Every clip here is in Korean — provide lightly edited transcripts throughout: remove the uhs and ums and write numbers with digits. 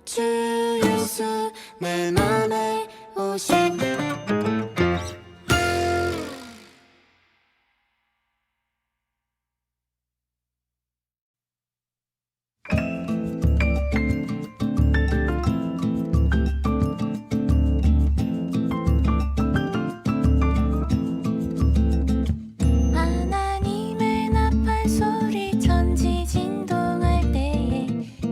주 예수 내 맘에 오신 하나님의 나팔 소리 천지 진동할 때에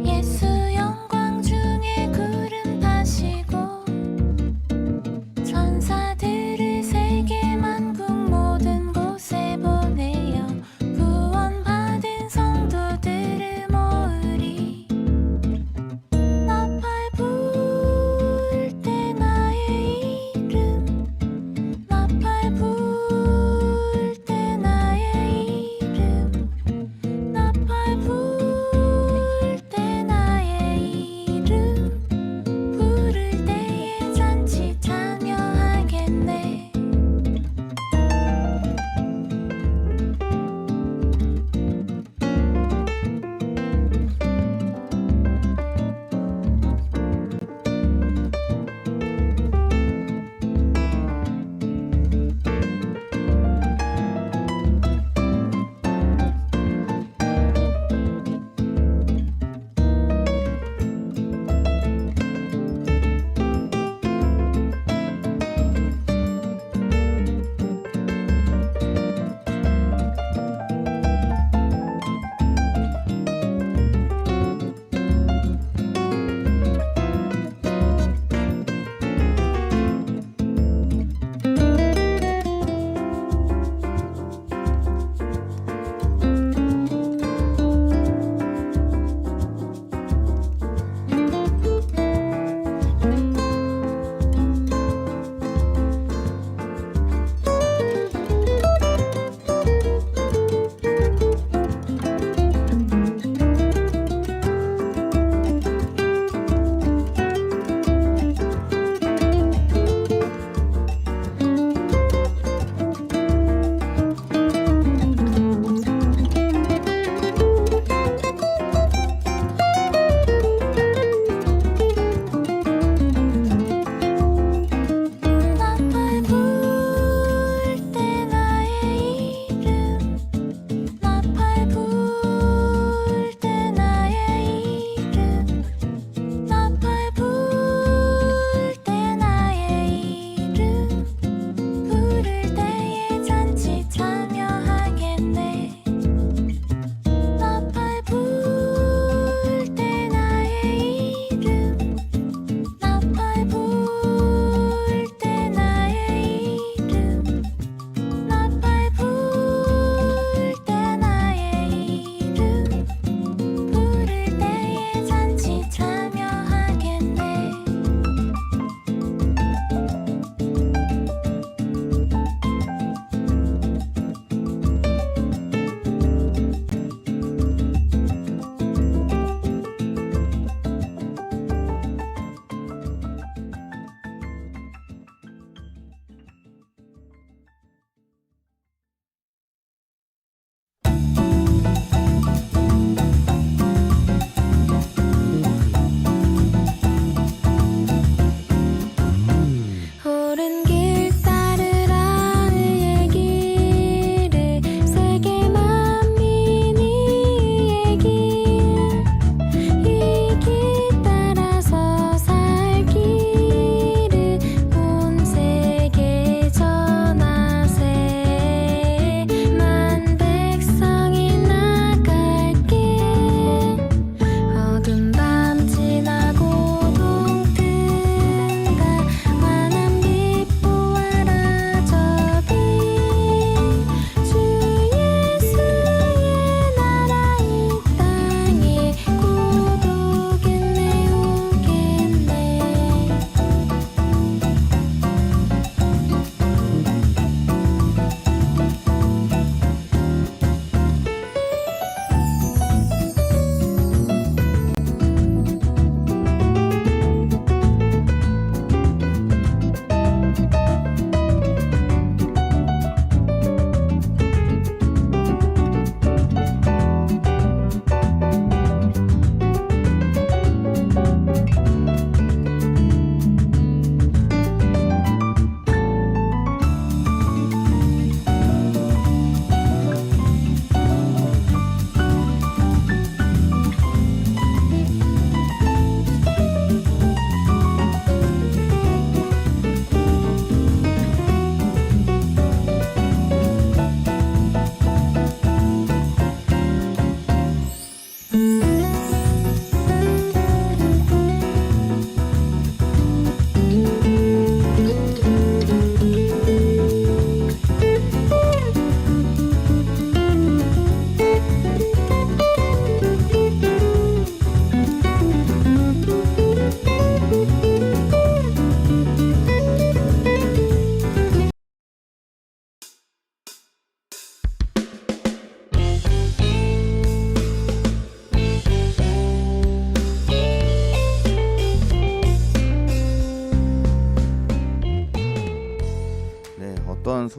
예수 영광 중에 구름 파시고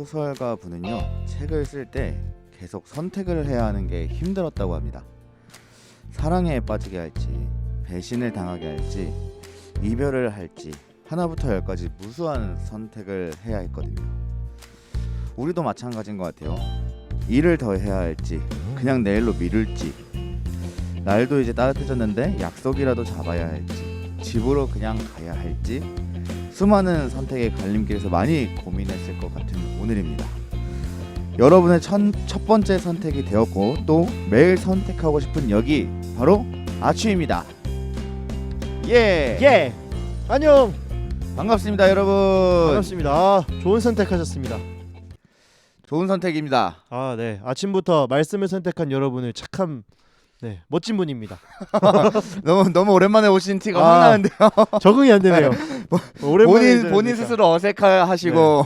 소설가 분은요, 책을 쓸 때 계속 선택을 해야 하는 게 힘들었다고 합니다. 사랑에 빠지게 할지, 배신을 당하게 할지, 이별을 할지, 하나부터 열까지 무수한 선택을 해야 했거든요. 우리도 마찬가지인 것 같아요. 일을 더 해야 할지, 그냥 내일로 미룰지, 날도 이제 따뜻해졌는데 약속이라도 잡아야 할지, 집으로 그냥 가야 할지, 수많은 선택의 갈림길에서 많이 고민했을 것 같은 오늘입니다. 여러분의 첫 번째 선택이 되었고 또 매일 선택하고 싶은 여기 바로 아추입니다. 예. 안녕. 반갑습니다, 여러분. 반갑습니다. 아, 좋은 선택하셨습니다. 좋은 선택입니다. 아, 네. 아침부터 말씀을 선택한 여러분을 착한 멋진 분입니다. 너무 오랜만에 오신 티가 아, 확 나는데요. 적응이 안 되네요. 오랜만에 본인 스스로 어색하시고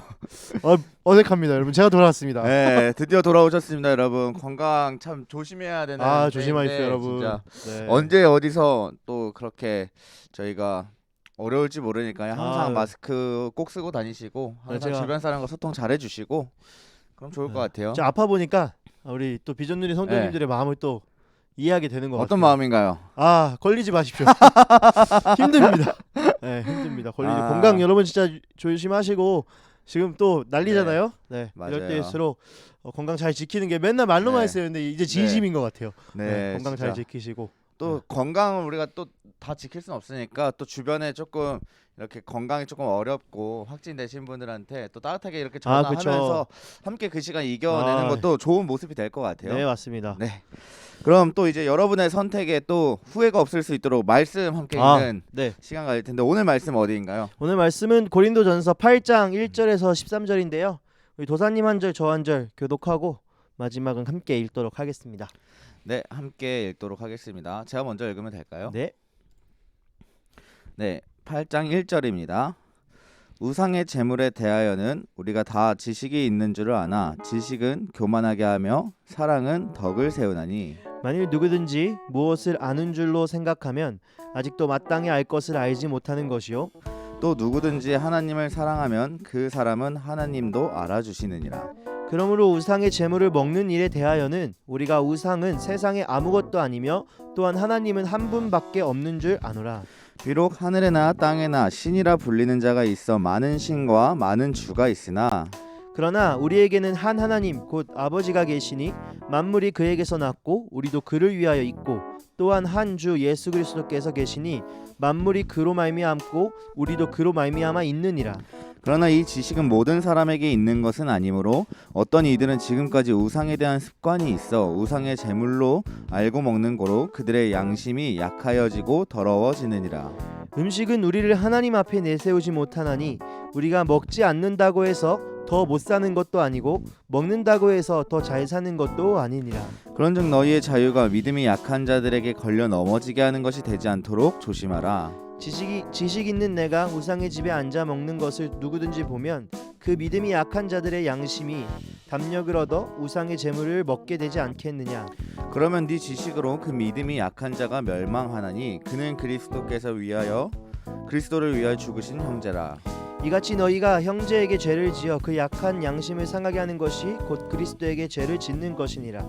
어색합니다, 여러분. 제가 돌아왔습니다. 네, 드디어 돌아오셨습니다, 여러분. 건강 참 조심해야 되는. 아, 조심하십시오, 때인데 여러분. 진짜 네. 언제 어디서 또 그렇게 저희가 어려울지 모르니까요. 항상 아, 마스크 꼭 쓰고 다니시고 항상 제가- 주변 사람과 소통 잘해주시고 그럼 좋을 것 같아요. 저 아파 보니까 우리 또 비전누리 성도님들의 마음을 또 이해하게 되는 것 같아요. 어떤 마음인가요? 아, 걸리지 마십시오. 힘듭니다. 네, 힘듭니다. 건강 여러분 진짜 조심하시고 지금 또 난리잖아요. 네, 맞아요. 이럴 때일수록 건강 잘 지키는 게 맨날 말로만 네. 했었는데 이제 진심인 것 같아요. 네, 건강 진짜. 잘 지키시고 또 건강을 우리가 또 다 지킬 수는 없으니까 또 주변에 조금 이렇게 건강이 조금 어렵고 확진되신 분들한테 또 따뜻하게 이렇게 전화하면서 함께 그 시간 이겨내는 것도 좋은 모습이 될 것 같아요. 네, 맞습니다. 네. 그럼 또 이제 여러분의 선택에 또 후회가 없을 수 있도록 말씀 함께 읽는 네. 시간 가질 텐데 오늘 말씀 어디인가요? 오늘 말씀은 고린도전서 8장 1절에서 13절인데요. 우리 도사님 한 절, 저 한 절 교독하고 마지막은 함께 읽도록 하겠습니다. 네, 함께 읽도록 하겠습니다. 제가 먼저 읽으면 될까요? 네. 네, 8장 1절입니다. 우상의 재물에 대하여는 우리가 다 지식이 있는 줄을 아나 지식은 교만하게 하며 사랑은 덕을 세우나니 만일 누구든지 무엇을 아는 줄로 생각하면 아직도 마땅히 알 것을 알지 못하는 것이요 또 누구든지 하나님을 사랑하면 그 사람은 하나님도 알아주시느니라. 그러므로 우상의 재물을 먹는 일에 대하여는 우리가 우상은 세상에 아무것도 아니며 또한 하나님은 한 분밖에 없는 줄 아노라. 비록 하늘에나 땅에나 신이라 불리는 자가 있어 많은 신과 많은 주가 있으나 그러나 우리에게는 한 하나님 곧 아버지가 계시니 만물이 그에게서 났고 우리도 그를 위하여 있고 또한 한 주 예수 그리스도께서 계시니 만물이 그로 말미암고 우리도 그로 말미암아 있느니라. 그러나 이 지식은 모든 사람에게 있는 것은 아니므로 어떤 이들은 지금까지 우상에 대한 습관이 있어 우상의 제물로 알고 먹는 거로 그들의 양심이 약하여지고 더러워지느니라. 음식은 우리를 하나님 앞에 내세우지 못하나니 우리가 먹지 않는다고 해서 더 못 사는 것도 아니고 먹는다고 해서 더 잘 사는 것도 아니니라. 그런즉 너희의 자유가 믿음이 약한 자들에게 걸려 넘어지게 하는 것이 되지 않도록 조심하라. 지식 있는 내가 우상의 집에 앉아 먹는 것을 누구든지 보면 그 믿음이 약한 자들의 양심이 담력을 얻어 우상의 재물을 먹게 되지 않겠느냐. 그러면 네 지식으로 그 믿음이 약한 자가 멸망하나니 그는 그리스도를 위하여 죽으신 형제라. 이같이 너희가 형제에게 죄를 지어 그 약한 양심을 상하게 하는 것이 곧 그리스도에게 죄를 짓는 것이니라.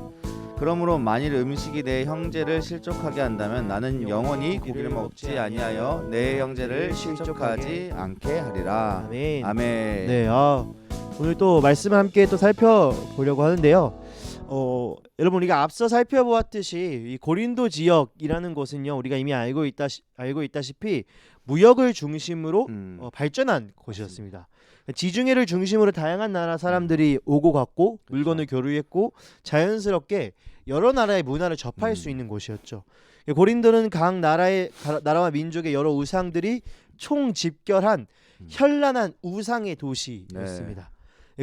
그러므로 만일 음식이 내 형제를 실족하게 한다면 나는 영원히 고기를 먹지 아니하여 내 형제를 실족하지 않게 하리라. 아멘. 아멘. 네, 오늘 또 말씀을 함께 또 살펴보려고 하는데요. 여러분 우리가 앞서 살펴보았듯이 이 고린도 지역이라는 곳은요 우리가 이미 알고 있다시피 무역을 중심으로 발전한 곳이었습니다. 지중해를 중심으로 다양한 나라 사람들이 오고 갔고 물건을 교류했고 자연스럽게 여러 나라의 문화를 접할 수 있는 곳이었죠. 고린도는 각 나라와 민족의 여러 우상들이 총집결한 현란한 우상의 도시였습니다.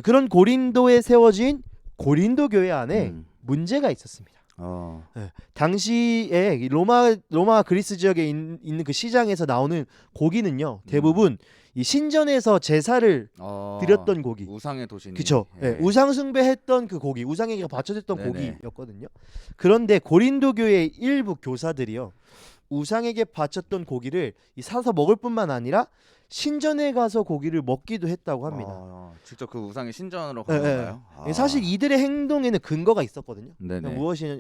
그런 고린도에 세워진 고린도 교회 안에 문제가 있었습니다. 당시에 로마 그리스 지역에 있는 그 시장에서 나오는 고기는요 대부분 이 신전에서 제사를 드렸던 고기, 우상의 도시니. 그렇죠. 예. 우상 숭배했던 그 고기, 우상에게 바쳐졌던 네네. 고기였거든요. 그런데 고린도 교회의 일부 교사들이요 우상에게 바쳤던 고기를 이 사서 먹을 뿐만 아니라 신전에 가서 고기를 먹기도 했다고 합니다. 직접 그 우상의 신전으로 네, 간 네. 건가요? 사실 이들의 행동에는 근거가 있었거든요. 네네.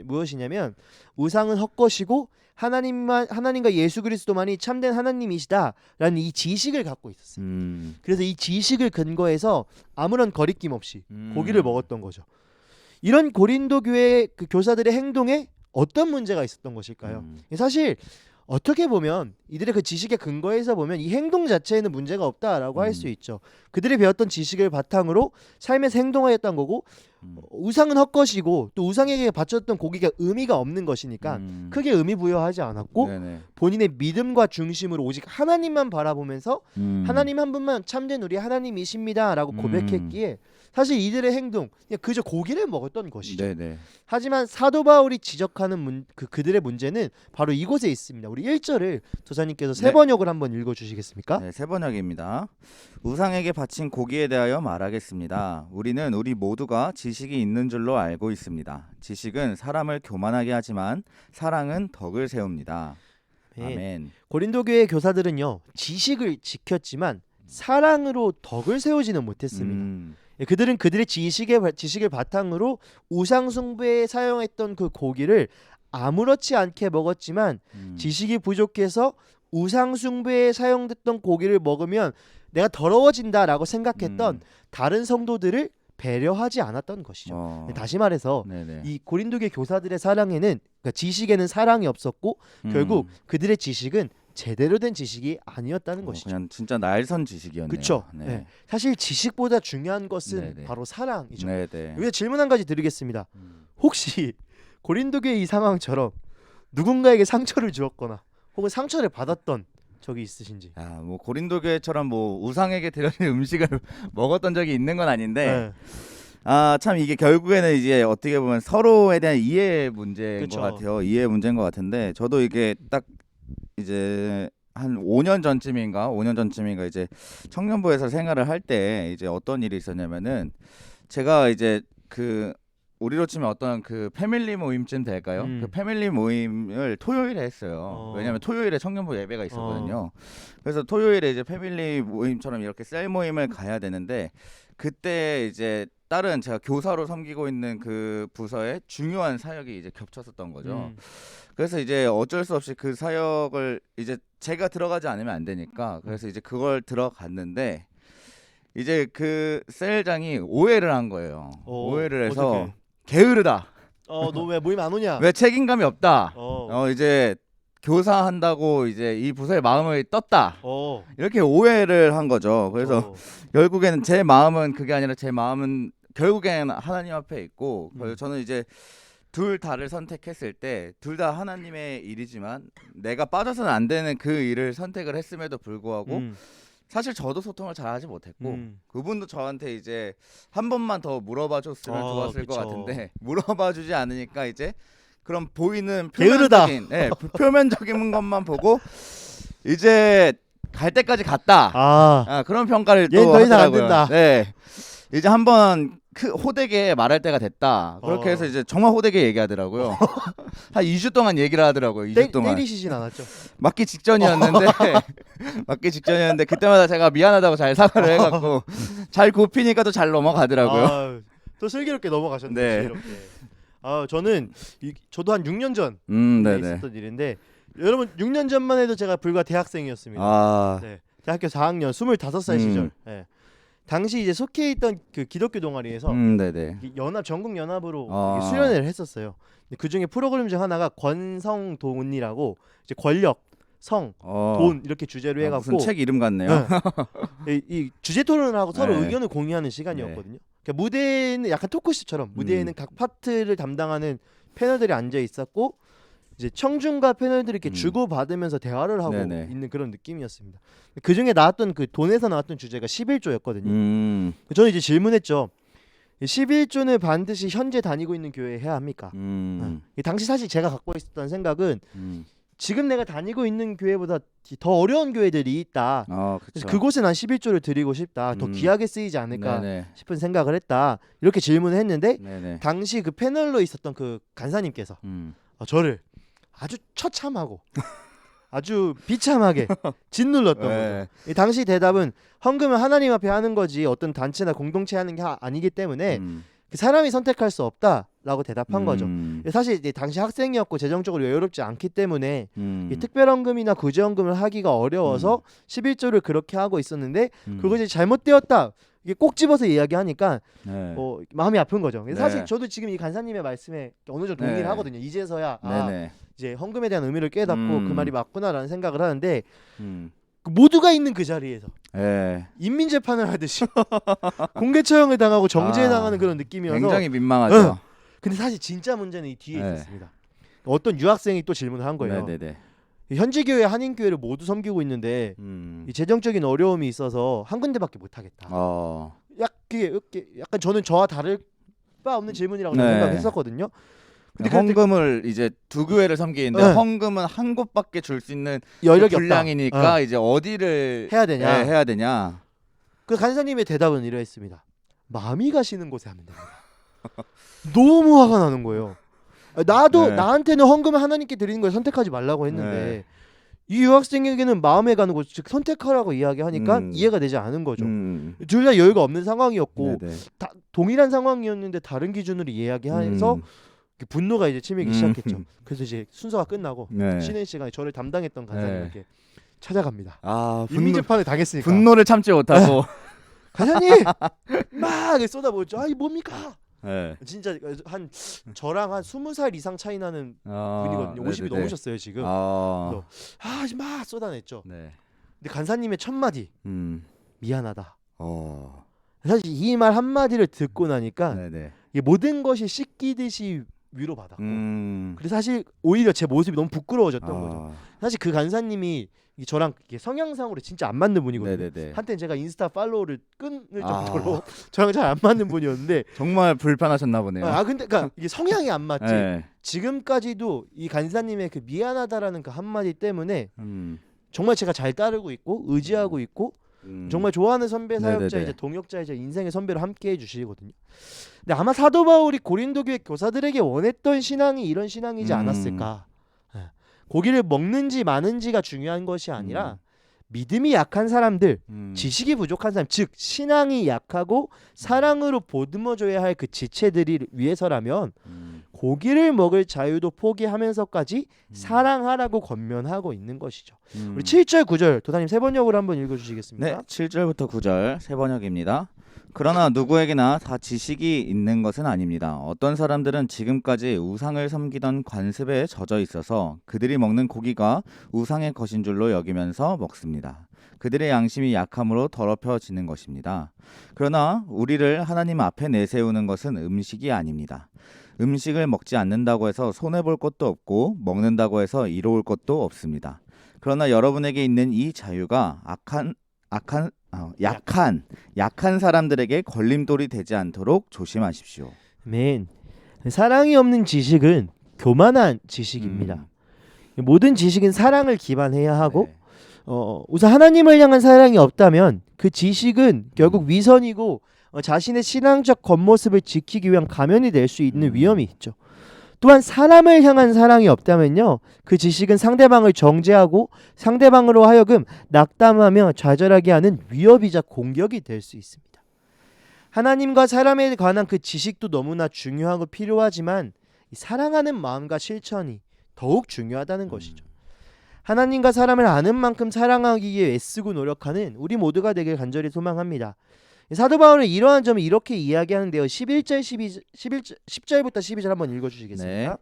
무엇이냐면 우상은 헛것이고 하나님과 예수 그리스도만이 참된 하나님이시다라는 이 지식을 갖고 있었어요. 그래서 이 지식을 근거해서 아무런 거리낌 없이 고기를 먹었던 거죠. 이런 고린도 교회 그 교사들의 행동에 어떤 문제가 있었던 것일까요? 사실 어떻게 보면 이들의 그 지식의 근거에서 보면 이 행동 자체에는 문제가 없다라고 할 수 있죠. 그들이 배웠던 지식을 바탕으로 삶에서 행동하였던 거고 우상은 헛것이고 또 우상에게 바쳤던 고기가 의미가 없는 것이니까 크게 의미 부여하지 않았고 네네. 본인의 믿음과 중심으로 오직 하나님만 바라보면서 하나님 한 분만 참된 우리 하나님이십니다라고 고백했기에 사실 이들의 행동 그냥 그저 고기를 먹었던 것이죠. 네네. 하지만 사도 바울이 지적하는 그들의 문제는 바로 이곳에 있습니다. 우리 1절을 도사님께서 세 네. 번역을 한번 읽어주시겠습니까? 네, 세 번역입니다. 우상에게 바친 고기에 대하여 말하겠습니다. 우리는 우리 모두가 지식이 있는 줄로 알고 있습니다. 지식은 사람을 교만하게 하지만 사랑은 덕을 세웁니다. 아멘. 고린도 교회 교사들은요 지식을 지켰지만 사랑으로 덕을 세우지는 못했습니다. 그들은 그들의 지식을 바탕으로 우상 숭배에 사용했던 그 고기를 아무렇지 않게 먹었지만 지식이 부족해서 우상 숭배에 사용됐던 고기를 먹으면 내가 더러워진다라고 생각했던 다른 성도들을 배려하지 않았던 것이죠. 다시 말해서 네네. 이 고린도교 교사들의 사랑에는 그러니까 지식에는 사랑이 없었고 결국 그들의 지식은 제대로 된 지식이 아니었다는 것이죠. 그냥 진짜 날선 지식이었네요. 그렇죠. 네. 네. 사실 지식보다 중요한 것은 네네. 바로 사랑이죠. 네네. 여기서 질문 한 가지 드리겠습니다. 혹시 고린도교의 이 상황처럼 누군가에게 상처를 주었거나 혹은 상처를 받았던 적이 있으신지? 뭐 고린도 교회처럼 뭐 우상에게 드려진 음식을 먹었던 적이 있는 건 아닌데 참 이게 결국에는 이제 어떻게 보면 서로에 대한 이해 문제인 그쵸. 것 같아요. 이해 문제인 것 같은데 저도 이게 딱 이제 한 5년 전쯤인가 이제 청년부에서 생활을 할 때 이제 어떤 일이 있었냐면은 제가 이제 그 우리로 치면 어떤 그 패밀리 모임쯤 될까요? 그 패밀리 모임을 토요일에 했어요. 왜냐면 토요일에 청년부 예배가 있었거든요. 그래서 토요일에 이제 패밀리 모임처럼 이렇게 셀 모임을 가야 되는데 그때 이제 다른 제가 교사로 섬기고 있는 그 부서에 중요한 사역이 이제 겹쳤었던 거죠. 그래서 이제 어쩔 수 없이 그 사역을 이제 제가 들어가지 않으면 안 되니까 그래서 이제 그걸 들어갔는데 이제 그 셀장이 오해를 한 거예요. 오해를 해서 어떡해? 게으르다. 너 왜 모임 안 오냐? 왜 책임감이 없다. 어. 이제 교사한다고 이제 이 부서의 마음을 떴다. 어. 이렇게 오해를 한 거죠. 그래서 결국에는 제 마음은 그게 아니라 제 마음은 결국에는 하나님 앞에 있고 저는 이제 둘 다를 선택했을 때 둘 다 하나님의 일이지만 내가 빠져서는 안 되는 그 일을 선택을 했음에도 불구하고 사실 저도 소통을 잘하지 못했고 그분도 저한테 이제 한 번만 더 물어봐 줬으면 좋았을 것 같은데 물어봐 주지 않으니까 이제 그럼 보이는 게으르다. 표면적인 것만 보고 이제 갈 때까지 갔다. 그런 평가를 또 얘는 더 이상 안 하더라고요. 된다. 네. 이제 한번 호되게 말할 때가 됐다. 그렇게 해서 이제 정말 호되게 얘기하더라고요. 한 2주 동안 얘기를 하더라고요. 2주 동안. 때리시진 않았죠? 맞기 직전이었는데 그때마다 제가 미안하다고 잘 사과를 해갖고 잘 굽히니까 또 잘 넘어가더라고요. 또 슬기롭게 넘어가셨네. 네. 이렇게. 저는 저도 한 6년 전 네네. 있었던 일인데 여러분 6년 전만 해도 제가 불과 대학생이었습니다. 네. 대학교 4학년 25살 시절. 네. 당시 이제 속해 있던 그 기독교 동아리에서 네네. 전국 연합으로 수련회를 했었어요. 그 중에 프로그램 중 하나가 권성돈이라고 이제 권력, 성, 돈 이렇게 주제로 해갖고 무슨 책 이름 같네요. 이 주제 토론을 하고 서로 네. 의견을 공유하는 시간이었거든요. 그러니까 무대에는 약간 토크쇼처럼 무대에는 각 파트를 담당하는 패널들이 앉아 있었고 이제 청중과 패널들이 이렇게 주고 받으면서 대화를 하고 네네. 있는 그런 느낌이었습니다. 그 중에 나왔던 그 돈에서 나왔던 주제가 11조였거든요. 저는 이제 질문했죠. 11조는 반드시 현재 다니고 있는 교회에 해야 합니까? 당시 사실 제가 갖고 있었던 생각은 지금 내가 다니고 있는 교회보다 더 어려운 교회들이 있다. 그래서 그곳에 난 11조를 드리고 싶다. 더 귀하게 쓰이지 않을까 네네. 싶은 생각을 했다. 이렇게 질문을 했는데 네네. 당시 그 패널로 있었던 그 간사님께서 저를 아주 처참하고 아주 비참하게 짓눌렀던 네. 거죠. 이 당시 대답은 헌금은 하나님 앞에 하는 거지 어떤 단체나 공동체 하는 게 아니기 때문에 그 사람이 선택할 수 없다라고 대답한 거죠. 사실 이제 당시 학생이었고 재정적으로 여유롭지 않기 때문에 이 특별헌금이나 구제헌금을 하기가 어려워서 11조를 그렇게 하고 있었는데 그거 이제 잘못되었다. 이게 꼭 집어서 이야기하니까 네. 마음이 아픈 거죠. 네. 사실 저도 지금 이 간사님의 말씀에 어느 정도 동의를 네. 하거든요. 이제서야 네네. 이제 헌금에 대한 의미를 깨닫고 그 말이 맞구나라는 생각을 하는데 그 모두가 있는 그 자리에서 네. 인민재판을 하듯이 공개 처형을 당하고 정죄에 당하는 그런 느낌이어서 굉장히 민망하죠. 근데 사실 진짜 문제는 이 뒤에 네. 있었습니다. 어떤 유학생이 또 질문을 한 거예요. 네네네. 현지 교회 한인교회를 모두 섬기고 있는데 이 재정적인 어려움이 있어서 한 군데밖에 못 하겠다. 약간 저는 저와 다를 바 없는 질문이라고 네. 생각했었거든요. 근데 헌금을 이제 두 교회를 섬기는데 네. 헌금은 한 곳밖에 줄 수 있는 여력이 분량이니까 없다. 이제 어디를 해야 되냐? 네, 해야 되냐? 그 간사님의 대답은 이러했습니다. 마음이 가시는 곳에 하면 됩니다. 너무 화가 나는 거예요. 나도 네. 나한테는 헌금을 하나님께 드리는 걸 선택하지 말라고 했는데 이 유학생에게는 마음에 가는 곳, 즉 선택하라고 이야기하니까 이해가 되지 않은 거죠. 둘 다 여유가 없는 상황이었고 네네. 다 동일한 상황이었는데 다른 기준으로 이야기해서 분노가 이제 치밀기 시작했죠. 그래서 이제 순서가 끝나고 네. 쉬는 시간에 저를 담당했던 간사님께 찾아갑니다. 인민재판을 당했으니까 분노를 참지 못하고 간사님 막 쏟아부었죠. 아, 이 뭡니까? 네. 진짜 한 저랑 한 20살 이상 차이 나는 분이거든요. 50이 네네네. 넘으셨어요 지금. 그래서 막 쏟아냈죠. 네. 근데 간사님의 첫 마디 미안하다. 어. 사실 이 말 한마디를 듣고 나니까 네네. 이게 모든 것이 씻기듯이 위로받았고 그래서 사실 오히려 제 모습이 너무 부끄러워졌던 거죠. 사실 그 간사님이 저랑 성향상으로 진짜 안 맞는 분이거든요. 네네네. 한때는 제가 인스타 팔로우를 끊을 정도로 저랑 잘 안 맞는 분이었는데 정말 불편하셨나 보네요. 근데 그러니까 이게 성향이 안 맞지. 네. 지금까지도 이 간사님의 그 미안하다라는 그 한마디 때문에 정말 제가 잘 따르고 있고 의지하고 있고 정말 좋아하는 선배 사역자 네네네. 이제 동역자이자 인생의 선배로 함께 해주시거든요. 근데 아마 사도 바울이 고린도 교회 교사들에게 원했던 신앙이 이런 신앙이지 않았을까. 고기를 먹는지 마는지가 중요한 것이 아니라 믿음이 약한 사람들, 지식이 부족한 사람, 즉 신앙이 약하고 사랑으로 보듬어줘야 할 그 지체들이 위해서라면 고기를 먹을 자유도 포기하면서까지 사랑하라고 권면하고 있는 것이죠. 우리 7절 9절 도사님 세 번역으로 한번 읽어주시겠습니까? 네, 7절부터 9절 세 번역입니다. 그러나 누구에게나 다 지식이 있는 것은 아닙니다. 어떤 사람들은 지금까지 우상을 섬기던 관습에 젖어 있어서 그들이 먹는 고기가 우상의 것인 줄로 여기면서 먹습니다. 그들의 양심이 약함으로 더럽혀지는 것입니다. 그러나 우리를 하나님 앞에 내세우는 것은 음식이 아닙니다. 음식을 먹지 않는다고 해서 손해볼 것도 없고 먹는다고 해서 이로울 것도 없습니다. 그러나 여러분에게 있는 이 자유가 약한 사람들에게 걸림돌이 되지 않도록 조심하십시오. 아멘. 사랑이 없는 지식은 교만한 지식입니다. 모든 지식은 사랑을 기반해야 하고 네. 우선 하나님을 향한 사랑이 없다면 그 지식은 결국 위선이고 자신의 신앙적 겉모습을 지키기 위한 가면이 될 수 있는 위험이 있죠. 또한 사람을 향한 사랑이 없다면요, 그 지식은 상대방을 정죄하고 상대방으로 하여금 낙담하며 좌절하게 하는 위협이자 공격이 될 수 있습니다. 하나님과 사람에 관한 그 지식도 너무나 중요하고 필요하지만 사랑하는 마음과 실천이 더욱 중요하다는 것이죠. 하나님과 사람을 아는 만큼 사랑하기 위해 애쓰고 노력하는 우리 모두가 되길 간절히 소망합니다. 사도 바울은 이러한 점을 이렇게 이야기하는데요. 10절부터 12절 한번 읽어주시겠습니까? 네.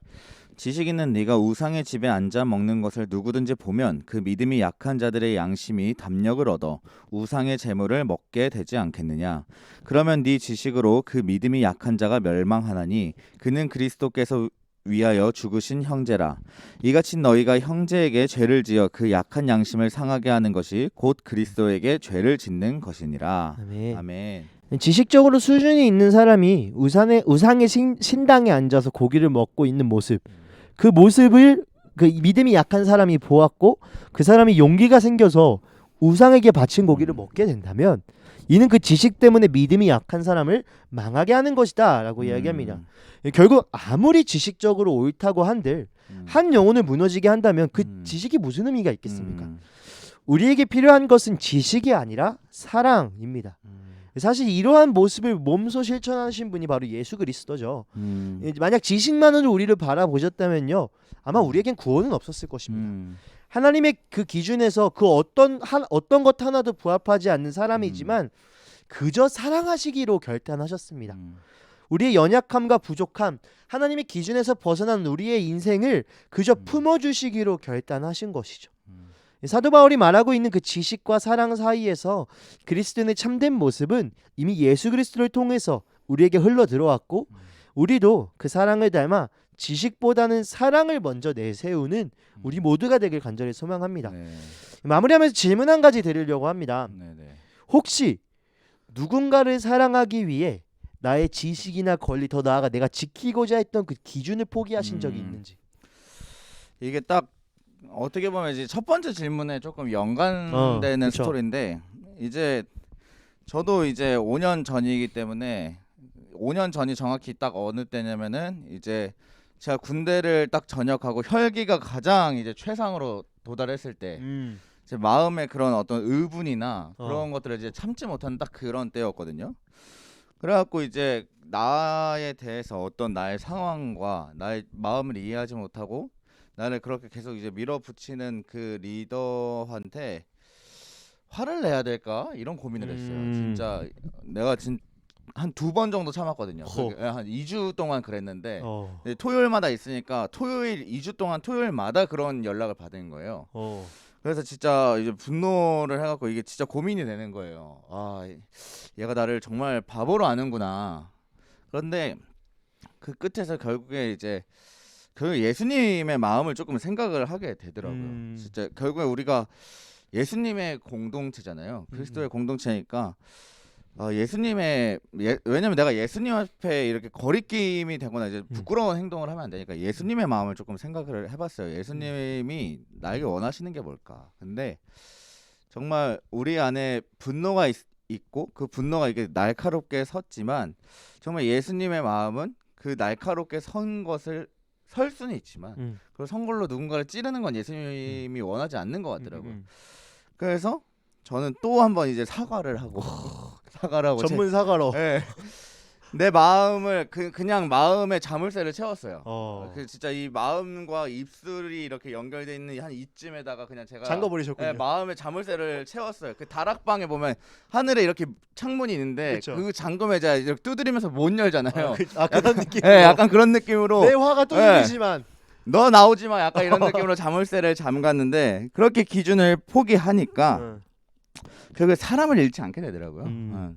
지식 있는 네가 우상의 집에 앉아 먹는 것을 누구든지 보면 그 믿음이 약한 자들의 양심이 담력을 얻어 우상의 재물을 먹게 되지 않겠느냐. 그러면 네 지식으로 그 믿음이 약한 자가 멸망하나니 그는 그리스도께서 위하여 죽으신 형제라. 이같이 너희가 형제에게 죄를 지어 그 약한 양심을 상하게 하는 것이 곧 그리스도에게 죄를 짓는 것이니라. 아멘. 아멘. 지식적으로 수준이 있는 사람이 우상의 신당에 앉아서 고기를 먹고 있는 모습, 그 모습을 그 믿음이 약한 사람이 보았고 그 사람이 용기가 생겨서 우상에게 바친 고기를 먹게 된다면 이는 그 지식 때문에 믿음이 약한 사람을 망하게 하는 것이다 라고 이야기합니다. 결국 아무리 지식적으로 옳다고 한들 한 영혼을 무너지게 한다면 그 지식이 무슨 의미가 있겠습니까? 음. 우리에게 필요한 것은 지식이 아니라 사랑입니다. 사실 이러한 모습을 몸소 실천하신 분이 바로 예수 그리스도죠. 만약 지식만으로 우리를 바라보셨다면요, 아마 우리에겐 구원은 없었을 것입니다. 하나님의 그 기준에서 그 어떤 것 하나도 부합하지 않는 사람이지만 그저 사랑하시기로 결단하셨습니다. 우리의 연약함과 부족함, 하나님의 기준에서 벗어난 우리의 인생을 그저 품어주시기로 결단하신 것이죠. 사도 바울이 말하고 있는 그 지식과 사랑 사이에서 그리스도인의 참된 모습은 이미 예수 그리스도를 통해서 우리에게 흘러 들어왔고, 우리도 그 사랑을 닮아 지식보다는 사랑을 먼저 내세우는 우리 모두가 되길 간절히 소망합니다. 네. 마무리하면서 질문 한 가지 드리려고 합니다. 네네. 혹시 누군가를 사랑하기 위해 나의 지식이나 권리, 더 나아가 내가 지키고자 했던 그 기준을 포기하신 적이 있는지. 이게 딱 어떻게 보면 이제 첫 번째 질문에 조금 연관되는 그쵸. 스토리인데, 이제 저도 이제 5년 전이기 때문에 5년 전이 정확히 딱 어느 때냐면은 이제 제가 군대를 딱 전역하고 혈기가 가장 이제 최상으로 도달했을 때, 제 마음에 그런 어떤 의분이나 그런 것들을 이제 참지 못하는 딱 그런 때였거든요. 그래갖고 이제 나에 대해서 어떤 나의 상황과 나의 마음을 이해하지 못하고 나를 그렇게 계속 이제 밀어붙이는 그 리더한테 화를 내야 될까 이런 고민을 했어요. 진짜 내가 한 2번 정도 참았거든요. 한 2주 동안 그랬는데 토요일마다 있으니까 토요일 2주 동안 토요일마다 그런 연락을 받은 거예요. 그래서 진짜 이제 분노를 해갖고 이게 진짜 고민이 되는 거예요. 아, 얘가 나를 정말 바보로 아는구나. 그런데 그 끝에서 결국에 이제 예수님의 마음을 조금 생각을 하게 되더라고요. 진짜 결국에 우리가 예수님의 공동체잖아요. 그리스도의 공동체니까 왜냐면 내가 예수님 앞에 이렇게 거리낌이 되거나 이제 부끄러운 행동을 하면 안 되니까 예수님의 마음을 조금 생각을 해봤어요. 예수님이 나에게 원하시는 게 뭘까? 근데 정말 우리 안에 분노가 있고 그 분노가 이게 날카롭게 섰지만 정말 예수님의 마음은 그 날카롭게 설 수는 있지만 그 선 걸로 누군가를 찌르는 건 예수님이 원하지 않는 것 같더라고요. 그래서 저는 또 한 번 이제 사과를 하고 전문 사과로. 네. 내 마음을 그냥 마음에 자물쇠를 채웠어요. 그 진짜 이 마음과 입술이 이렇게 연결돼 있는 한 이쯤에다가 그냥 제가 잠궈버리셨군요. 네, 마음에 자물쇠를 채웠어요. 그 다락방에 보면 하늘에 이렇게 창문이 있는데 그쵸. 그 잠금에 제가 이렇게 두드리면서 못 열잖아요. 그런 느낌. 네, 약간 그런 느낌으로 내 화가 또 네. 들리지만 너 나오지 마 약간 이런 느낌으로 자물쇠를 잠갔는데 그렇게 기준을 포기하니까 결국에 사람을 잃지 않게 되더라고요.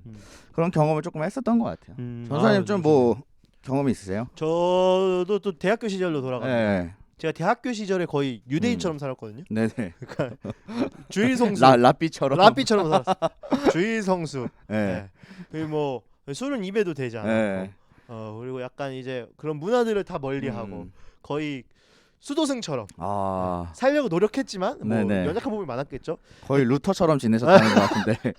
그런 경험을 조금 했었던 것 같아요. 전사님 좀 뭐 경험이 있으세요? 저도 또 대학교 시절로 돌아가요. 네. 제가 대학교 시절에 거의 유대인처럼 살았거든요. 네네. 그러니까 주일 성수, 라삐처럼. 라삐처럼 살았어. 주일 성수. 네. 그리고 뭐 술은 입에도 되지 않았고, 네. 그리고 약간 이제 그런 문화들을 다 멀리하고 거의 수도승처럼 살려고 노력했지만 뭐 네네. 연약한 부분이 많았겠죠. 거의 루터처럼 지내셨다는 것 같은데.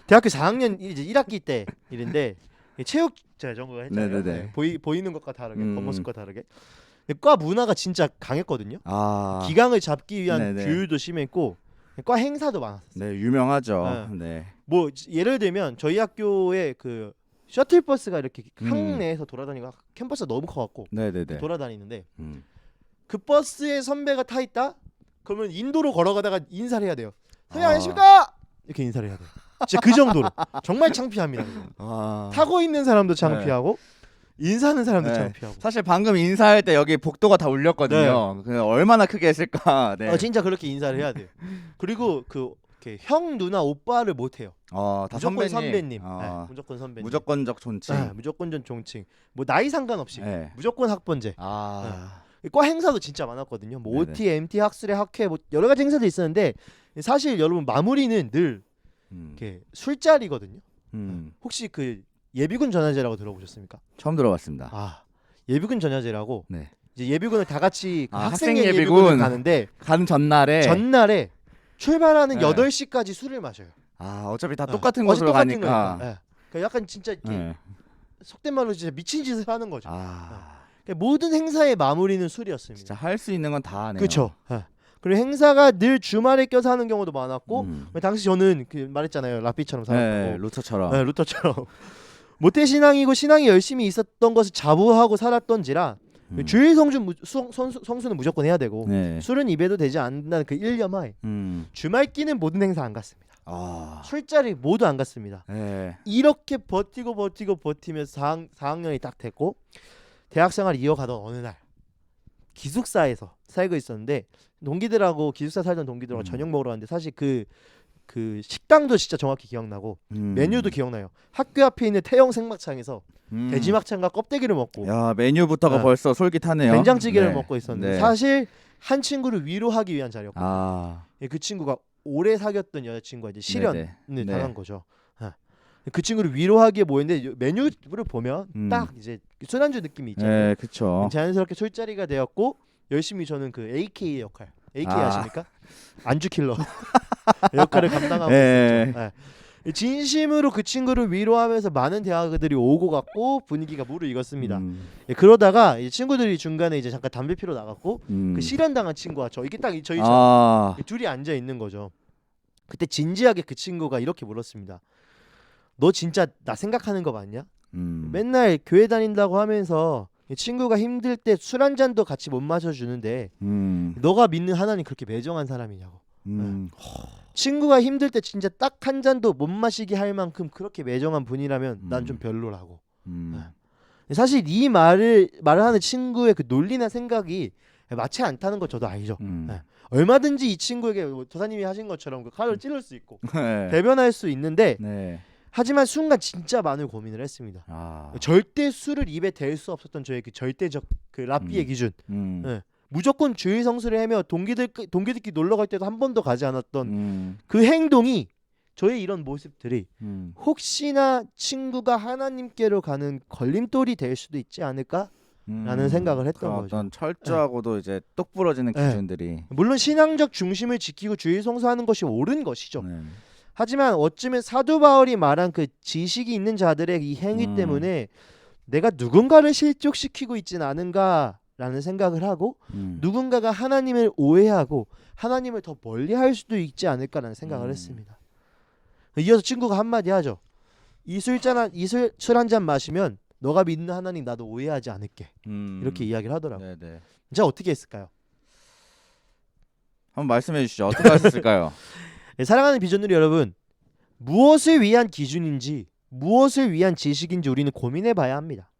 대학교 4학년 이제 1학기 때 일인데 체육 전공을 했잖아요. 네네네. 보이는 것과 다르게 겉모습과 다르게. 근데 과 문화가 진짜 강했거든요. 기강을 잡기 위한 네네. 규율도 심했고 과 행사도 많았어요. 네, 유명하죠. 네. 뭐 예를 들면 저희 학교에 그 셔틀버스가 이렇게 학내에서 돌아다니고 캠퍼스가 너무 커갖고 네네네. 돌아다니는데 그 버스에 선배가 타 있다? 그러면 인도로 걸어가다가 인사를 해야 돼요. 선생님 안녕하십니까? 이렇게 인사를 해야 돼요. 진짜 그 정도로 정말 창피합니다. 타고 있는 사람도 창피하고 인사하는 사람도 창피하고. 사실 방금 인사할 때 여기 복도가 다 울렸거든요. 그 얼마나 크게 했을까. 네. 진짜 그렇게 인사를 해야 돼요. 그리고 이렇게 형 누나 오빠를 못 해요. 다 무조건 선배님. 무조건 선배님. 무조건적 존칭. 무조건적 존칭. 뭐 나이 상관없이 무조건 학번제. 과 행사도 진짜 많았거든요. 뭐 네네. OT, MT, 학술회, 학회 뭐 여러 가지 행사도 있었는데 사실 여러분 마무리는 늘 이렇게 술자리거든요. 혹시 그 예비군 전야제라고 들어보셨습니까? 처음 들어봤습니다. 예비군 전야제라고 네. 이제 예비군을 다 같이 그 학생 학생 예비군. 예비군을 가는데 가는 전날에 출발하는 네. 8시까지 술을 마셔요. 어차피 다 똑같은 곳으로 똑같은 가니까. 거니까. 그러니까 약간 진짜 이렇게 속된 말로 진짜 미친 짓을 하는 거죠. 그러니까 모든 행사의 마무리는 술이었습니다. 진짜 할 수 있는 건 다 하네요. 그렇죠. 그리고 행사가 늘 주말에 껴서 하는 경우도 많았고 당시 저는 그 말했잖아요. 라피처럼 네, 살았다고. 루터처럼. 네, 루터처럼 모태 신앙이고 신앙이 열심히 있었던 것을 자부하고 살았던지라 주일 성수는 무조건 해야 되고 네. 술은 입에도 되지 않는다는 그 일념하에 주말 끼는 모든 행사 안 갔습니다. 아, 술자리 모두 안 갔습니다. 네. 이렇게 버티면서 4학년이 딱 됐고 대학생활 이어가던 어느 날 기숙사에서 살고 있었는데 동기들하고 기숙사 살던 동기들하고 저녁 먹으러 갔는데 사실 그 식당도 진짜 정확히 기억나고 메뉴도 기억나요. 학교 앞에 있는 태영 생막창에서 돼지막창과 껍데기를 먹고 야, 메뉴부터가 네. 벌써 솔깃하네요. 된장찌개를 네. 먹고 있었는데 네. 사실 한 친구를 위로하기 위한 자리였고 아, 그 친구가 오래 사귀었던 여자친구가 이제 실연을 네네. 당한 거죠. 그 친구를 위로하기에 모였는데 메뉴를 보면 딱 이제 술안주 느낌이 있잖아요. 네, 그렇죠. 자연스럽게 술자리가 되었고 열심히 저는 그 AK 역할, AK 아십니까? 안주 킬러 역할을 감당하고 네. 있었죠. 네. 진심으로 그 친구를 위로하면서 많은 대학들이 오고 갔고 분위기가 무르익었습니다. 그러다가 이 친구들이 중간에 이제 잠깐 담배 피러 나갔고 그 실연당한 친구와 저 이게 딱 저희 둘이 앉아 있는 거죠. 그때 진지하게 그 친구가 이렇게 물었습니다. 너 진짜 나 생각하는 거 맞냐? 맨날 교회 다닌다고 하면서 친구가 힘들 때 술 한 잔도 같이 못 마셔주는데 너가 믿는 하나님 그렇게 매정한 사람이냐고. 친구가 힘들 때 진짜 딱 한 잔도 못 마시게 할 만큼 그렇게 매정한 분이라면 난 좀 별로라고. 사실 이 말을 하는 친구의 그 논리나 생각이 맞지 않다는 거 저도 알죠. 얼마든지 이 친구에게 도사님이 하신 것처럼 그 칼을 찌를 수 있고 네. 대변할 수 있는데 네. 하지만 순간 진짜 많은 고민을 했습니다. 절대 술을 입에 댈 수 없었던 저의 그 절대적 그 라삐의 기준. 네. 무조건 주일 성수를 하며 동기들끼리 놀러 갈 때도 한 번도 가지 않았던 그 행동이 저의 이런 모습들이 혹시나 친구가 하나님께로 가는 걸림돌이 될 수도 있지 않을까라는 생각을 했던 거죠. 어떤 철저하고도 이제 똑 부러지는 기준들이. 물론 신앙적 중심을 지키고 주일 성수하는 것이 옳은 것이죠. 하지만 어쩌면 사도 바울이 말한 그 지식이 있는 자들의 이 행위 때문에 내가 누군가를 실족시키고 있진 않은가라는 생각을 하고 누군가가 하나님을 오해하고 하나님을 더 멀리할 수도 있지 않을까라는 생각을 했습니다. 이어서 친구가 한마디 하죠. 이 술 한 잔 마시면 너가 믿는 하나님 나도 오해하지 않을게. 이렇게 이야기를 하더라고요. 네네. 자 어떻게 했을까요? 한번 말씀해 주시죠. 어떻게 하셨을까요? 네, 사랑하는 비전들이 여러분, 무엇을 위한 기준인지 무엇을 위한 지식인지 우리는 고민해 봐야 합니다.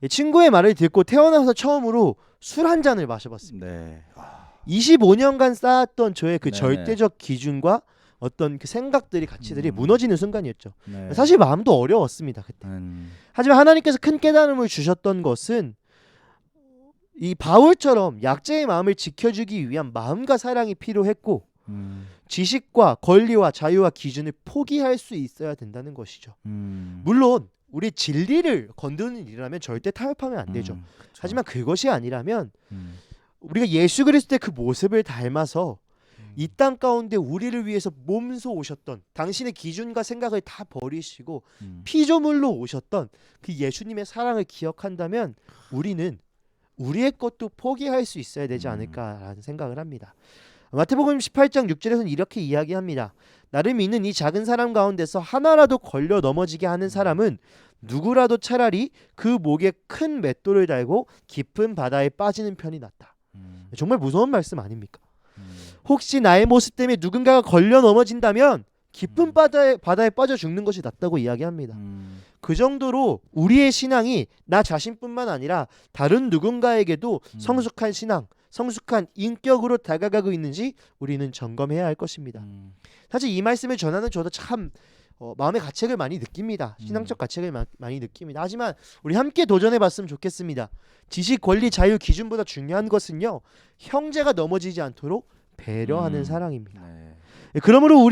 친구의 말을 듣고 태어나서 처음으로 술 한 잔을 마셔봤습니다. 네. 25년간 쌓았던 저의 그 네네. 절대적 기준과 어떤 그 생각들이 가치들이 무너지는 순간이었죠. 네. 사실 마음도 어려웠습니다 그때. 하지만 하나님께서 큰 깨달음을 주셨던 것은 이 바울처럼 약자의 마음을 지켜주기 위한 마음과 사랑이 필요했고 지식과 권리와 자유와 기준을 포기할 수 있어야 된다는 것이죠. 물론 우리 진리를 건드는 일이라면 절대 타협하면 안 되죠. 그쵸. 하지만 그것이 아니라면 우리가 예수 그리스도의 그 모습을 닮아서 이 땅 가운데 우리를 위해서 몸소 오셨던 당신의 기준과 생각을 다 버리시고 피조물로 오셨던 그 예수님의 사랑을 기억한다면 우리는 우리의 것도 포기할 수 있어야 되지 않을까라는 생각을 합니다. 마태복음 18장 6절에서는 이렇게 이야기합니다. 나를 믿는 이 작은 사람 가운데서 하나라도 걸려 넘어지게 하는 사람은 누구라도 차라리 그 목에 큰 맷돌을 달고 깊은 바다에 빠지는 편이 낫다. 정말 무서운 말씀 아닙니까? 혹시 나의 모습 때문에 누군가가 걸려 넘어진다면 깊은 바다에 빠져 죽는 것이 낫다고 이야기합니다. 그 정도로 우리의 신앙이 나 자신뿐만 아니라 다른 누군가에게도 성숙한 신앙, 성숙한 인격으로 다가가고 있는지 우리는 점검해야 할 것입니다. 사실 이 말씀을 전하는 저도 참 마음의 가책을 많이 느낍니다. 신앙적 가책을 많이 느낍니다. 하지만 우리 함께 도전해봤으면 좋겠습니다. 지식, 권리, 자유, 기준보다 중요한 것은요. 형제가 넘어지지 않도록 배려하는 사랑입니다. 네. 그러므로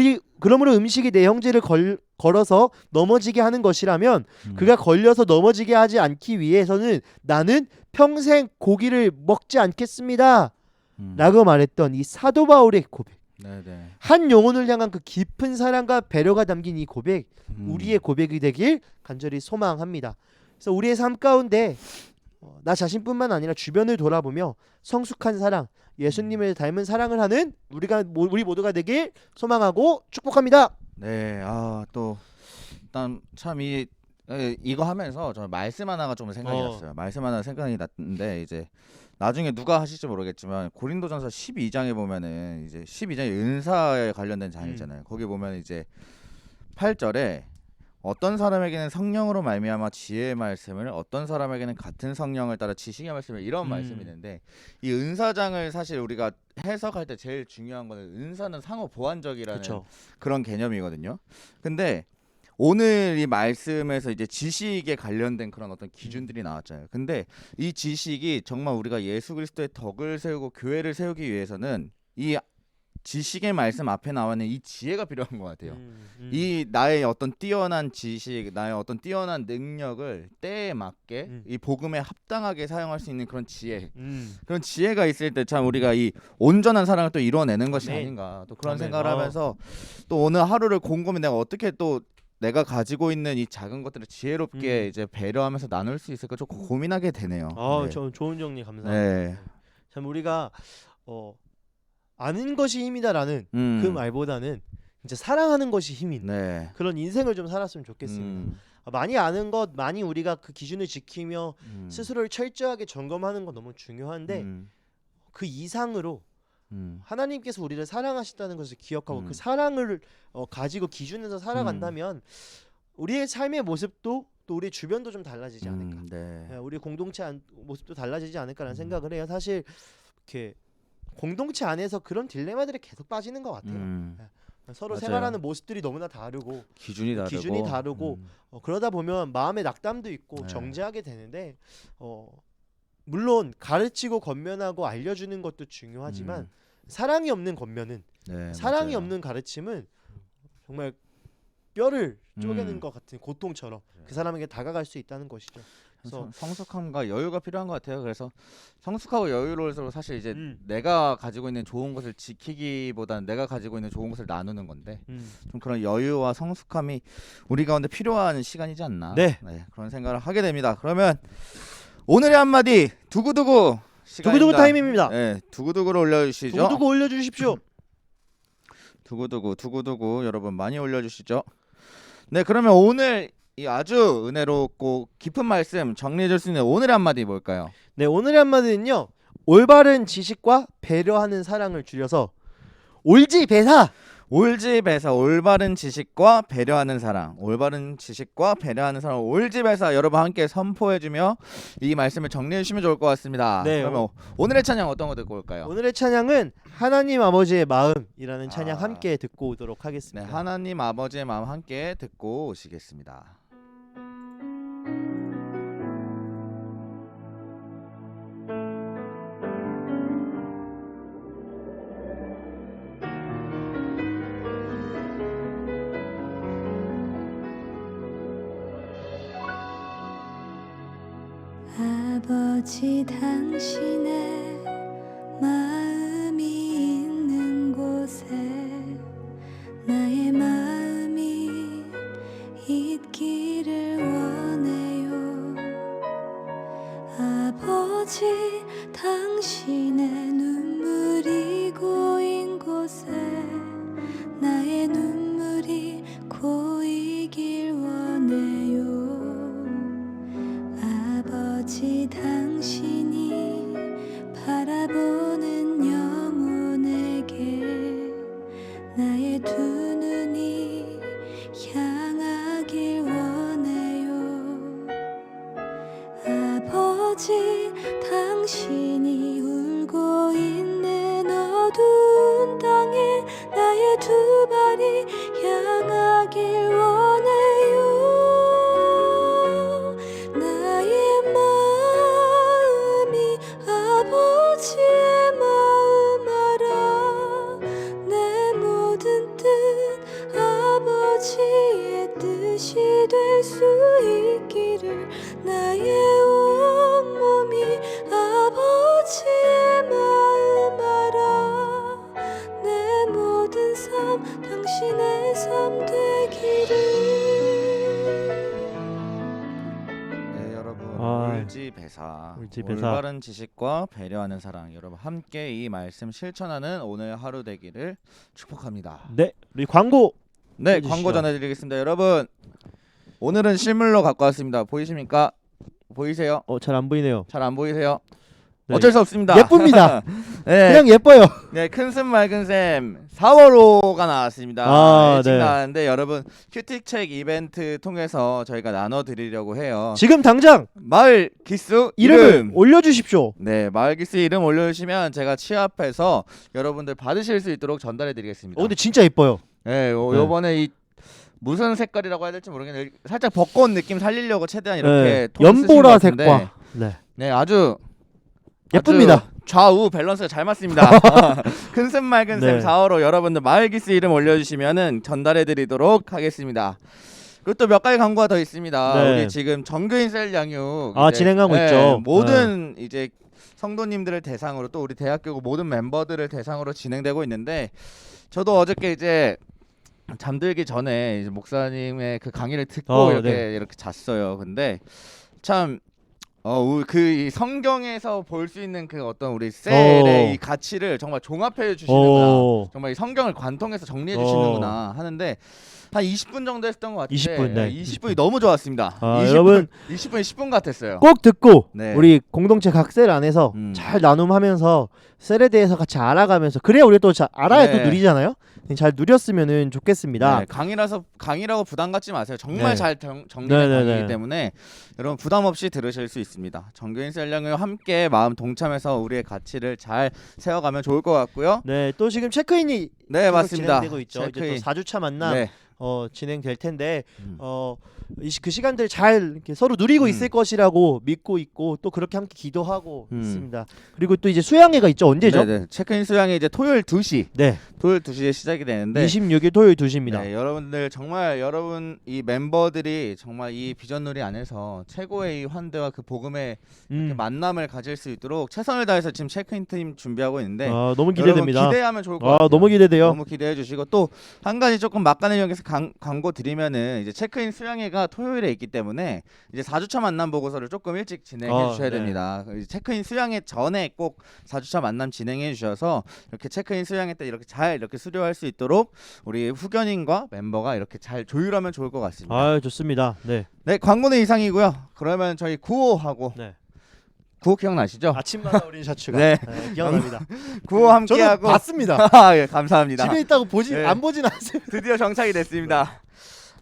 음식이 내 형제를 걸어서 넘어지게 하는 것이라면 그가 걸려서 넘어지게 하지 않기 위해서는 나는 평생 고기를 먹지 않겠습니다. 라고 말했던 이 사도 바울의 고백. 네네. 한 영혼을 향한 그 깊은 사랑과 배려가 담긴 이 고백, 우리의 고백이 되길 간절히 소망합니다. 그래서 우리의 삶 가운데 나 자신뿐만 아니라 주변을 돌아보며 성숙한 사랑, 예수님을 닮은 사랑을 하는 우리 모두가 되길 소망하고 축복합니다. 네, 또 일단 참 이거 하면서 저 말씀 하나가 좀 생각이 났어요. 말씀 하나 생각이 났는데 이제 나중에 누가 하실지 모르겠지만 고린도전서 12장에 보면은 이제 12장이 은사에 관련된 장이잖아요. 거기 보면 이제 8절에 어떤 사람에게는 성령으로 말미암아 지혜의 말씀을, 어떤 사람에게는 같은 성령을 따라 지식의 말씀을, 이런 말씀이 있는데 이 은사장을 사실 우리가 해석할 때 제일 중요한 거는 은사는 상호 보완적이라는 그쵸. 그런 개념이거든요. 근데 오늘 이 말씀에서 이제 지식에 관련된 그런 어떤 기준들이 나왔잖아요. 근데 이 지식이 정말 우리가 예수 그리스도의 덕을 세우고 교회를 세우기 위해서는 이 지식의 말씀 앞에 나와 있는 이 지혜가 필요한 것 같아요. 이 나의 어떤 뛰어난 지식, 나의 어떤 뛰어난 능력을 때에 맞게 이 복음에 합당하게 사용할 수 있는 그런 지혜, 그런 지혜가 있을 때 참 우리가 이 온전한 사랑을 또 이루어내는 것이 아닌가, 또 그런 생각을 하면서 또 오늘 하루를 곰곰이 내가 어떻게 또 내가 가지고 있는 이 작은 것들을 지혜롭게 이제 배려하면서 나눌 수 있을까 좀 고민하게 되네요. 네. 좋은 정리 감사합니다. 네. 참 우리가 아는 것이 힘이다라는 그 말보다는 진짜 사랑하는 것이 힘인 네. 그런 인생을 좀 살았으면 좋겠습니다. 많이 아는 것, 많이 우리가 그 기준을 지키며 스스로를 철저하게 점검하는 건 너무 중요한데 그 이상으로 하나님께서 우리를 사랑하신다는 것을 기억하고 그 사랑을 가지고 기준에서 살아간다면 우리의 삶의 모습도 또 우리 주변도 좀 달라지지 않을까. 네. 우리 공동체 모습도 달라지지 않을까라는 생각을 해요. 사실 이렇게 공동체 안에서 그런 딜레마들이 계속 빠지는 것 같아요. 서로 맞아요. 생활하는 모습들이 너무나 다르고 기준이 다르고 그러다 보면 마음의 낙담도 있고 네. 정죄하게 되는데 물론 가르치고 권면하고 알려주는 것도 중요하지만 사랑이 없는 권면은 네, 사랑이 맞아요. 없는 가르침은 정말 뼈를 쪼개는 것 같은 고통처럼 그 사람에게 다가갈 수 있다는 것이죠. 그래서 성숙함과 여유가 필요한 것 같아요. 그래서 성숙하고 여유로울수록 사실 이제 내가 가지고 있는 좋은 것을 지키기보다는 내가 가지고 있는 좋은 것을 나누는 건데 좀 그런 여유와 성숙함이 우리 가운데 필요한 시간이지 않나. 네. 그런 생각을 하게 됩니다. 그러면 오늘의 한마디 두구두구 시간입니다. 두구두구 타임입니다. 네, 두구두구를 올려주시죠. 두구두구 올려주십시오. 두구두구 여러분 많이 올려주시죠. 네, 그러면 오늘 이 아주 은혜롭고 깊은 말씀 정리해줄 수 있는 오늘의 한마디 뭘까요? 네, 오늘의 한마디는요. 올바른 지식과 배려하는 사랑을 줄여서 올지배사. 올지배사, 올바른 지식과 배려하는 사랑, 올바른 지식과 배려하는 사랑, 올지배사 여러분 함께 선포해주며 이 말씀을 정리해주시면 좋을 것 같습니다. 네, 그러면 오늘의 찬양 어떤 거 듣고 올까요? 오늘의 찬양은 하나님 아버지의 마음이라는 찬양 함께 듣고 오도록 네, 하겠습니다. 하나님 아버지의 마음 함께 듣고 오시겠습니다. 아버지 당신의 마음이 있는 곳에 나의 마음이 있기를 원해요. 아버지 당신의 눈물이 고인 곳에 나의 눈물이 고이길 원해요. 아버지 당신이 바라보는 영혼에게 나의 두 눈이 향하길 원해요. 아버지 당신이 울고 있는 어두운 땅에 나의 두 발이 향하길 원해요. 나의 마음이 아버지의 마음 알아. 내 모든 뜻 아버지의 뜻이 될 수 있기를 나의 온몸이 아버지의 마음 알아. 내 모든 삶 당신의 삶 되기를. 네, 여러분 물지배사. 물지배사. 올바른 지식과 배려하는 사랑. 여러분 함께 이 말씀 실천하는 오늘 하루 되기를 축복합니다. 네, 우리 광고. 네, 해주시죠. 광고 전해드리겠습니다. 여러분 오늘은 실물로 갖고 왔습니다. 보이십니까? 보이세요? 잘 안 보이네요. 잘 안 보이세요? 네. 어쩔 수 없습니다. 예쁩니다. 네, 그냥 예뻐요. 네, 큰쌤 맑은쌤 4월호가 나왔습니다. 일찍 네. 나왔는데 여러분 큐티책 이벤트 통해서 저희가 나눠드리려고 해요. 지금 당장 마을 기수 이름을 올려주십시오. 네, 마을 기수 이름 올려주시면 제가 취합해서 여러분들 받으실 수 있도록 전달해드리겠습니다. 근데 진짜 예뻐요. 네, 네. 요번에 이 무슨 색깔이라고 해야 될지 모르겠는데 살짝 벚꽃 느낌 살리려고 최대한 이렇게 네. 톤을 쓰신 것 같은데 연보라색과 네. 네, 아주 예쁩니다. 좌우 밸런스가 잘 맞습니다. 큰쌤 맑은쌤 네. 4호로 여러분들 마을기스 이름 올려주시면은 전달해드리도록 하겠습니다. 그리고 또 몇 가지 광고가 더 있습니다. 네. 우리 지금 정교인 셀 양육 진행하고 있죠. 모든 이제 성도님들을 대상으로 또 우리 대학교 모든 멤버들을 대상으로 진행되고 있는데 저도 어저께 이제 잠들기 전에 이제 목사님의 그 강의를 듣고 이렇게 잤어요. 근데 참 그 성경에서 볼 수 있는 그 어떤 우리 셀의 이 가치를 정말 종합해 주시는구나. 정말 이 성경을 관통해서 정리해 주시는구나 하는데 한 20분 정도 했던 것 같은데 20분, 네. 20분이 너무 좋았습니다. 20분, 여러분 20분이 10분 같았어요. 꼭 듣고 네. 우리 공동체 각 셀 안에서 잘 나눔하면서 셀에 대해서 같이 알아가면서 그래야 우리 또 알아야 네. 또 누리잖아요. 잘 누렸으면은 좋겠습니다. 네, 강의라고 부담 갖지 마세요. 정말 네. 잘 정리된 네. 강의이기 때문에 여러분 부담 없이 들으실 수 있습니다. 정교인 셀령과 함께 마음 동참해서 우리의 가치를 잘 세워가면 좋을 것 같고요. 네, 또 지금 체크인이 네, 맞습니다. 진행되고 있죠. 체크인. 이제 또 4주차 만남 네. 진행될 텐데 그 시간들 잘 이렇게 서로 누리고 있을 것이라고 믿고 있고 또 그렇게 함께 기도하고 있습니다. 그리고 또 이제 수양회가 있죠. 언제죠? 네. 체크인 수양이 이제 토요일 2시. 네. 토요일 2시에 시작이 되는데 26일 토요일 2시입니다. 네, 여러분들 정말 여러분 이 멤버들이 정말 이 비전놀이 안에서 최고의 이 환대와 그 복음의 이렇게 만남을 가질 수 있도록 최선을 다해서 지금 체크인 팀 준비하고 있는데 너무 기대됩니다. 여러분 기대하면 좋을 것 같아요. 너무 기대돼요. 너무 기대해 주시고 또 한 가지 조금 막간을 이용해서 광고 드리면은 이제 체크인 수양회가 토요일에 있기 때문에 이제 4주차 만남 보고서를 조금 일찍 진행해 주셔야 네. 됩니다. 체크인 수양회 전에 꼭 4주차 만남 진행해 주셔서 이렇게 체크인 수양회 때 이렇게 잘 이렇게 수료할 수 있도록 우리 후견인과 멤버가 이렇게 잘 조율하면 좋을 것 같습니다. 좋습니다. 네. 네, 광고는 이상이고요. 그러면 저희 9호하고 네. 9호 기억나시죠? 아침마다 우린 샤츠가 네. 기억납니다. 9호 함께하고 저는 봤습니다. 예, 감사합니다. 집에 있다고 네. 안 보진 않습니다. 드디어 정착이 됐습니다.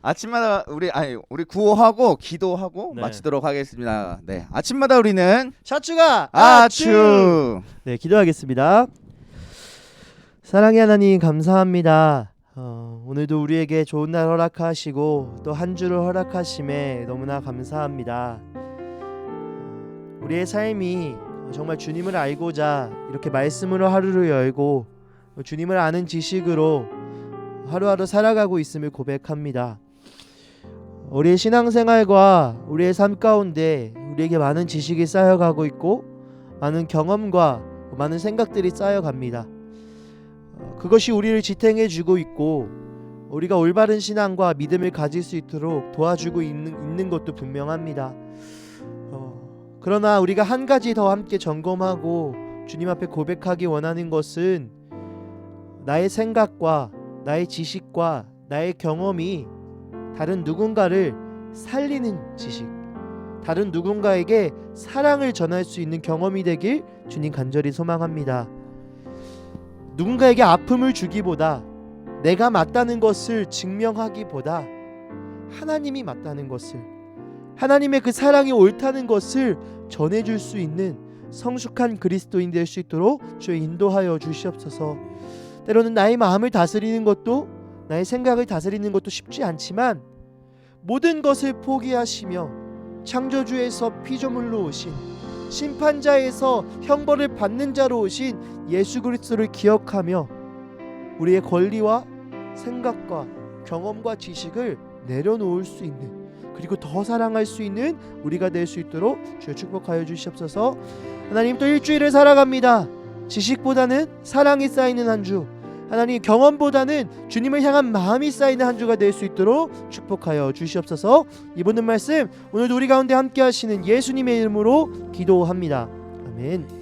아침마다 우리 9호하고 기도하고 네. 마치도록 하겠습니다. 네, 아침마다 우리는 샤츠가 아추. 네, 기도하겠습니다. 사랑의 하나님 감사합니다. 오늘도 우리에게 좋은 날 허락하시고 또 한 주를 허락하심에 너무나 감사합니다. 우리의 삶이 정말 주님을 알고자 이렇게 말씀으로 하루를 열고 주님을 아는 지식으로 하루하루 살아가고 있음을 고백합니다. 우리의 신앙생활과 우리의 삶 가운데 우리에게 많은 지식이 쌓여가고 있고 많은 경험과 많은 생각들이 쌓여갑니다. 그것이 우리를 지탱해주고 있고 우리가 올바른 신앙과 믿음을 가질 수 있도록 도와주고 있는 것도 분명합니다. 그러나 우리가 한 가지 더 함께 점검하고 주님 앞에 고백하기 원하는 것은 나의 생각과 나의 지식과 나의 경험이 다른 누군가를 살리는 지식, 다른 누군가에게 사랑을 전할 수 있는 경험이 되길 주님 간절히 소망합니다. 누군가에게 아픔을 주기보다 내가 맞다는 것을 증명하기보다 하나님이 맞다는 것을, 하나님의 그 사랑이 옳다는 것을 전해줄 수 있는 성숙한 그리스도인 될 수 있도록 주여 인도하여 주시옵소서. 때로는 나의 마음을 다스리는 것도 나의 생각을 다스리는 것도 쉽지 않지만 모든 것을 포기하시며 창조주에서 피조물로 오신 심판자에서 형벌을 받는 자로 오신 예수 그리스도를 기억하며 우리의 권리와 생각과 경험과 지식을 내려놓을 수 있는, 그리고 더 사랑할 수 있는 우리가 될 수 있도록 주여 축복하여 주시옵소서. 하나님, 또 일주일을 살아갑니다. 지식보다는 사랑이 쌓이는 한 주, 하나님 경험보다는 주님을 향한 마음이 쌓이는 한 주가 될 수 있도록 축복하여 주시옵소서. 이번 말씀 오늘도 우리 가운데 함께 하시는 예수님의 이름으로 기도합니다. 아멘.